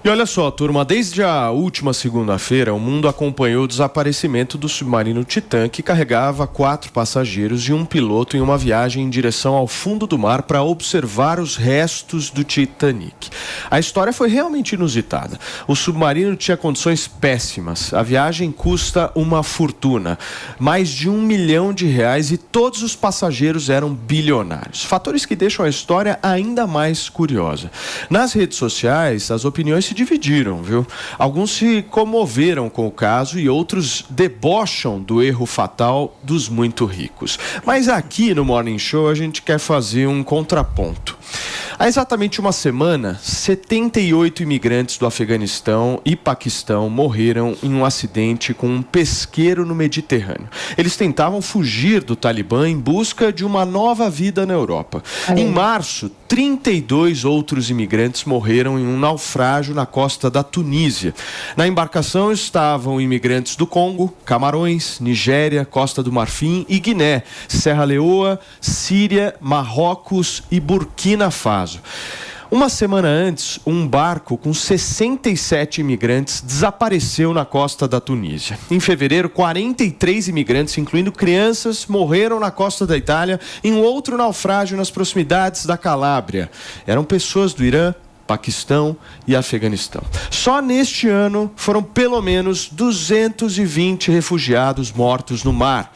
E olha só, turma, desde a última segunda-feira, o mundo acompanhou o desaparecimento do submarino Titã, que carregava 4 passageiros e um piloto em uma viagem em direção ao fundo do mar para observar os restos do Titanic. A história foi realmente inusitada. O submarino tinha condições péssimas, a viagem custa uma fortuna, mais de R$1 milhão e todos os passageiros eram bilionários. Fatores que deixam a história ainda mais curiosa. Nas redes sociais, as opiniões se dividiram, viu? Alguns se comoveram com o caso e outros debocham do erro fatal dos muito ricos. Mas aqui no Morning Show a gente quer fazer um contraponto. Há exatamente uma semana, 78 imigrantes do Afeganistão e Paquistão morreram em um acidente com um pesqueiro no Mediterrâneo. Eles tentavam fugir do Talibã em busca de uma nova vida na Europa. Em março, 32 outros imigrantes morreram em um naufrágio na costa da Tunísia. Na embarcação estavam imigrantes do Congo, Camarões, Nigéria, Costa do Marfim e Guiné, Serra Leoa, Síria, Marrocos e Burkina Faso. Uma semana antes, um barco com 67 imigrantes desapareceu na costa da Tunísia. Em fevereiro, 43 imigrantes, incluindo crianças, morreram na costa da Itália em um outro naufrágio nas proximidades da Calábria. Eram pessoas do Irã, Paquistão e Afeganistão. Só neste ano foram pelo menos 220 refugiados mortos no mar.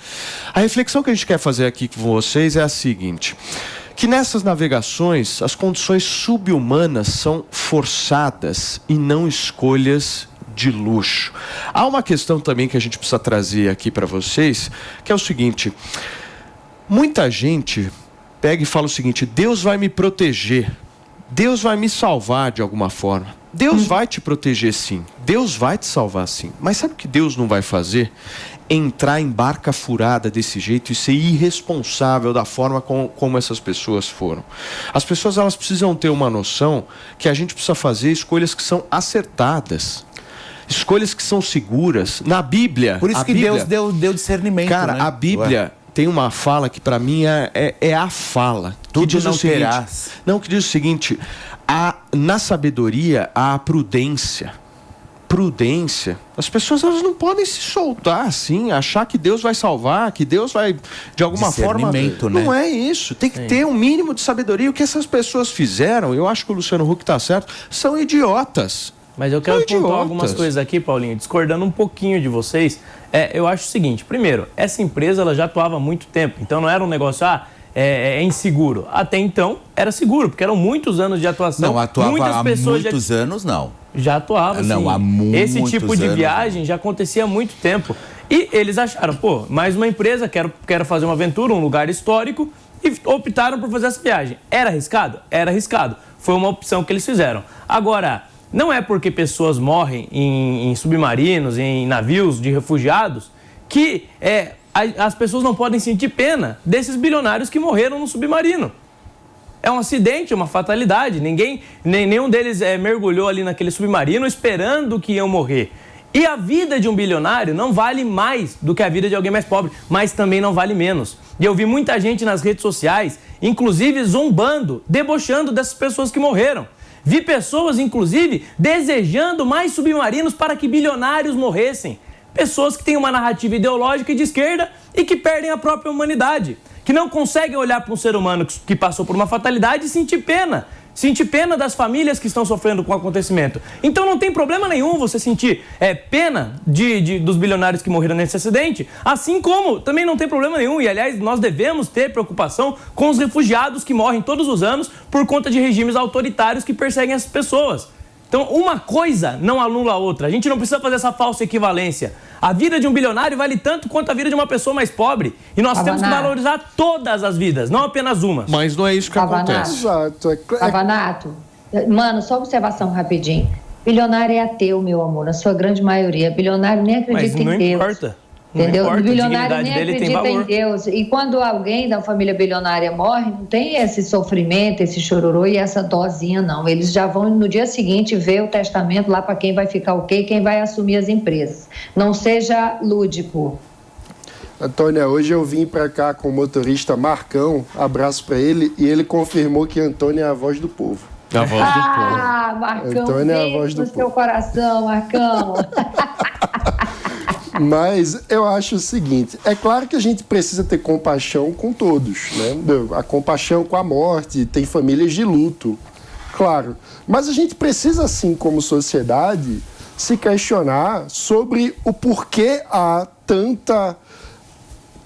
A reflexão que a gente quer fazer aqui com vocês é a seguinte: que nessas navegações as condições subhumanas são forçadas e não escolhas de luxo. Há uma questão também que a gente precisa trazer aqui para vocês, que é o seguinte: muita gente pega e fala o seguinte: Deus vai me proteger, Deus vai me salvar de alguma forma. Deus vai te proteger sim, Deus vai te salvar sim, mas sabe o que Deus não vai fazer? Entrar em barca furada desse jeito e ser irresponsável da forma como essas pessoas foram. As pessoas, elas precisam ter uma noção que a gente precisa fazer escolhas que são acertadas, escolhas que são seguras. Na Bíblia... Por isso que Bíblia, Deus deu discernimento, cara, né? A Bíblia tem uma fala que para mim é a fala. Tudo que diz não o seguinte, terás. Não, que diz o seguinte: na sabedoria há a prudência. As pessoas, elas não podem se soltar assim, achar que Deus vai salvar, que Deus vai de alguma forma, né? Não é isso, tem que ter um mínimo de sabedoria. O que essas pessoas fizeram, eu acho que o Luciano Huck está certo, são idiotas. Mas eu quero pontuar algumas coisas aqui, Paulinho, discordando um pouquinho de vocês. Eu acho o seguinte: primeiro, essa empresa ela já atuava há muito tempo, então não era um negócio, é inseguro. Até então era seguro, porque eram muitos anos de atuação. Não, atuava muitas há pessoas muitos anos, não. Já atuava, sim. Não, há muitos Esse tipo de anos, viagem já acontecia há muito tempo. E eles acharam, mais uma empresa, quero fazer uma aventura, um lugar histórico, e optaram por fazer essa viagem. Era arriscado? Era arriscado. Foi uma opção que eles fizeram. Agora, não é porque pessoas morrem em submarinos, em navios de refugiados, que as pessoas não podem sentir pena desses bilionários que morreram no submarino. É um acidente, é uma fatalidade. Nenhum deles mergulhou ali naquele submarino esperando que iam morrer. E a vida de um bilionário não vale mais do que a vida de alguém mais pobre, mas também não vale menos. E eu vi muita gente nas redes sociais, inclusive zombando, debochando dessas pessoas que morreram. Vi pessoas, inclusive, desejando mais submarinos para que bilionários morressem. Pessoas que têm uma narrativa ideológica de esquerda e que perdem a própria humanidade, que não conseguem olhar para um ser humano que passou por uma fatalidade e sentir pena das famílias que estão sofrendo com o acontecimento. Então não tem problema nenhum você sentir pena dos bilionários que morreram nesse acidente, assim como também não tem problema nenhum, e aliás nós devemos ter preocupação com os refugiados que morrem todos os anos por conta de regimes autoritários que perseguem essas pessoas. Então, uma coisa não anula a outra. A gente não precisa fazer essa falsa equivalência. A vida de um bilionário vale tanto quanto a vida de uma pessoa mais pobre. E nós temos que valorizar todas as vidas, não apenas uma. Mas não é isso que acontece. Pavanato, mano, só observação rapidinho. Bilionário é ateu, meu amor, na sua grande maioria. Bilionário nem acredita em Deus. Mas não importa. Entendeu? O bilionário nem dele acredita em Deus. E quando alguém da família bilionária morre, não tem esse sofrimento, esse chororô e essa dosinha, não. Eles já vão no dia seguinte ver o testamento lá para quem vai ficar o quê e quem vai assumir as empresas. Não seja lúdico. Antônia, hoje eu vim para cá com o motorista Marcão, abraço para ele, e ele confirmou que Antônia é a voz do povo. A voz do povo. Ah, Marcão, Antônia é a voz do no seu coração, Marcão. Mas eu acho o seguinte, é claro que a gente precisa ter compaixão com todos, né? A compaixão com a morte, tem famílias de luto, claro. Mas a gente precisa, assim, como sociedade, se questionar sobre o porquê há tanta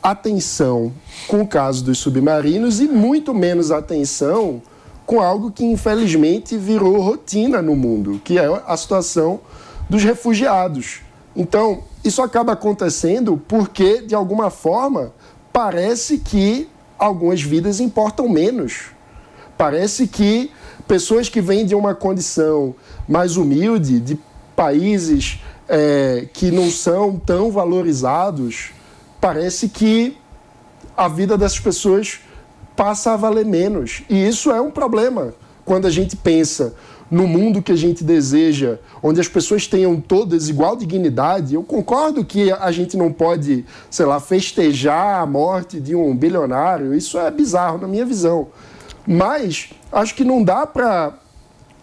atenção com o caso dos submarinos e muito menos atenção com algo que, infelizmente, virou rotina no mundo, que é a situação dos refugiados. Então, isso acaba acontecendo porque, de alguma forma, parece que algumas vidas importam menos. Parece que pessoas que vêm de uma condição mais humilde, de países que não são tão valorizados, parece que a vida dessas pessoas passa a valer menos. E isso é um problema quando a gente pensa no mundo que a gente deseja, onde as pessoas tenham todas igual dignidade. Eu concordo que a gente não pode, sei lá, festejar a morte de um bilionário. Isso é bizarro na minha visão. Mas acho que não dá para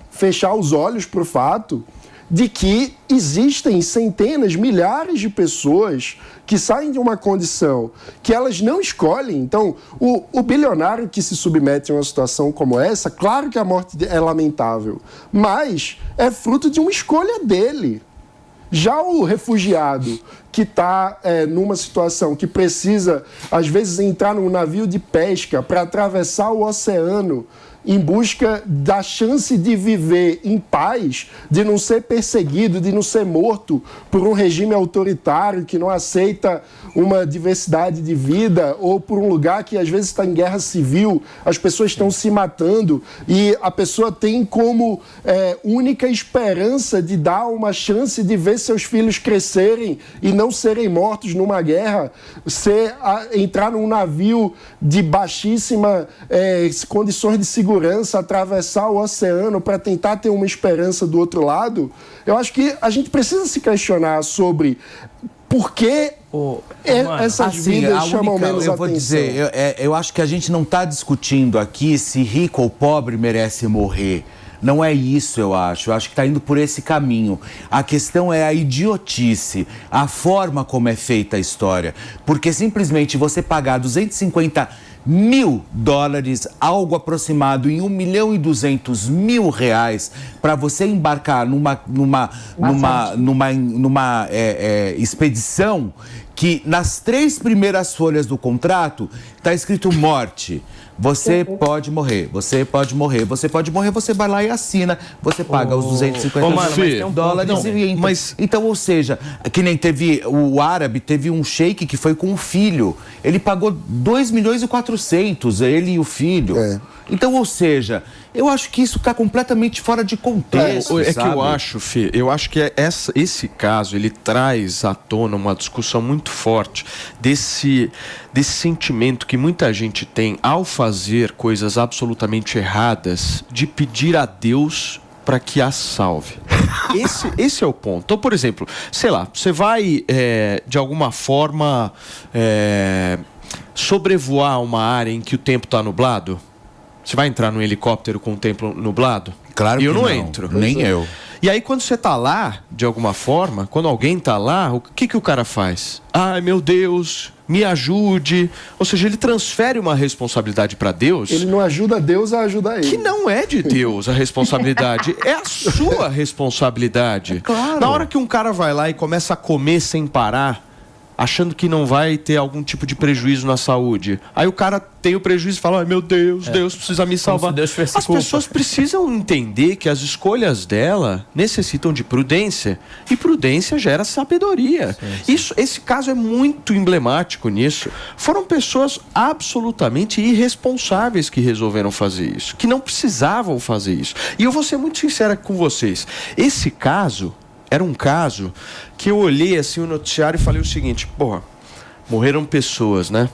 fechar os olhos para o fato de que existem centenas, milhares de pessoas que saem de uma condição que elas não escolhem. Então, o bilionário que se submete a uma situação como essa, claro que a morte é lamentável, mas é fruto de uma escolha dele. Já o refugiado que está numa situação que precisa, às vezes, entrar num navio de pesca para atravessar o oceano em busca da chance de viver em paz, de não ser perseguido, de não ser morto por um regime autoritário que não aceita uma diversidade de vida, ou por um lugar que às vezes está em guerra civil, as pessoas estão se matando e a pessoa tem como única esperança de dar uma chance de ver seus filhos crescerem e não serem mortos numa guerra, entrar num navio de baixíssima condições de segurança, atravessar o oceano para tentar ter uma esperança do outro lado. Eu acho que a gente precisa se questionar sobre por que essas vidas chamam menos atenção. Eu vou dizer, eu acho que a gente não está discutindo aqui se rico ou pobre merece morrer. Não é isso, eu acho. Eu acho que está indo por esse caminho. A questão é a idiotice, a forma como é feita a história. Porque simplesmente você pagar 250 mil dólares, algo aproximado em R$1.200.000, para você embarcar numa expedição que nas 3 primeiras folhas do contrato está escrito morte. Você pode morrer, você pode morrer, você pode morrer, você vai lá e assina, você paga os 250 dólares e entra. Então, ou seja, que nem teve o árabe, teve um sheik que foi com o filho, ele pagou 2.400.000, ele e o filho. Então, ou seja, eu acho que isso está completamente fora de contexto, sabe? Que eu acho, Fê, eu acho que esse caso, ele traz à tona uma discussão muito forte desse sentimento que muita gente tem ao fazer coisas absolutamente erradas, de pedir a Deus para que a salve. Esse é o ponto. Então, por exemplo, sei lá, você vai, de alguma forma, sobrevoar uma área em que o tempo está nublado. Você vai entrar num helicóptero com o tempo nublado? Claro que eu não entro. Nem eu. E aí, quando você tá lá, de alguma forma, quando alguém tá lá, o que o cara faz? Ai, meu Deus, me ajude. Ou seja, ele transfere uma responsabilidade para Deus. Ele não ajuda Deus a ajudar ele. Que não é de Deus a responsabilidade, é a sua responsabilidade. É claro. Na hora que um cara vai lá e começa a comer sem parar, achando que não vai ter algum tipo de prejuízo na saúde. Aí o cara tem o prejuízo e fala, ai meu Deus, Deus precisa me salvar. As pessoas precisam entender que as escolhas dela necessitam de prudência. E prudência gera sabedoria. Esse caso é muito emblemático nisso. Foram pessoas absolutamente irresponsáveis que resolveram fazer isso, que não precisavam fazer isso. E eu vou ser muito sincera com vocês. Esse caso era um caso que eu olhei assim o noticiário e falei o seguinte, porra, morreram pessoas, né?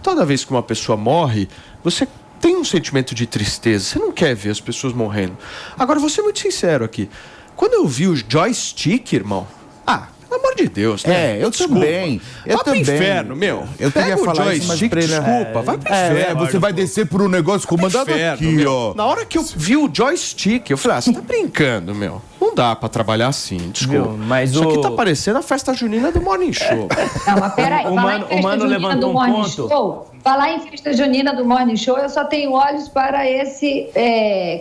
Toda vez que uma pessoa morre, você tem um sentimento de tristeza, você não quer ver as pessoas morrendo. Agora, vou ser muito sincero aqui, quando eu vi o joystick, irmão, pelo amor de Deus, né? Eu também. Eu vai pro também. inferno, meu. Eu queria Pega o falar isso, mas joystick, pra ele... desculpa, vai pro inferno. Você vai descer por um negócio comandado aqui, meu. ó. Na hora que eu vi o joystick, eu falei, você tá brincando, meu. Não dá pra trabalhar assim, desculpa. Mas isso aqui tá parecendo a festa junina do Morning Show. Não, mas peraí, O Mano levantou um ponto. Falar em festa junina do Morning Show, eu só tenho olhos para esse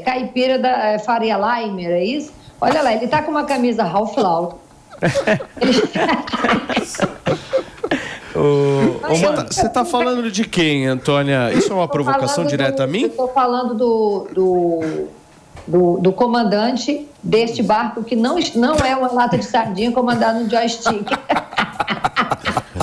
caipira da Faria Limer, é isso? Olha lá, ele tá com uma camisa Ralph Lauren. Você tá falando de quem, Antônia? Isso é uma provocação direta a mim? Eu tô falando do comandante deste barco que não é uma lata de sardinha comandada no joystick.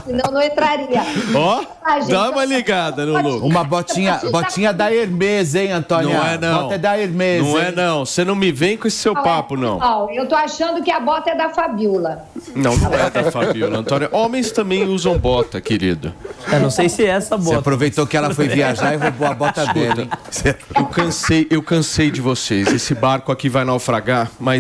Senão não entraria. Ó, dá uma ligada no Lucas. Uma botinha da Hermes, hein, Antônia? Não é não. Bota é da Hermes, Não é não. Você não me vem com esse seu papo, não. Eu tô achando que a bota é da Fabiola. Não é da Fabiola, Antônia. Homens também usam bota, querido. Eu não sei se é essa Você bota. aproveitou que ela foi viajar e roubou a bota dele, hein? Eu cansei de vocês. Esse barco aqui vai naufragar, mas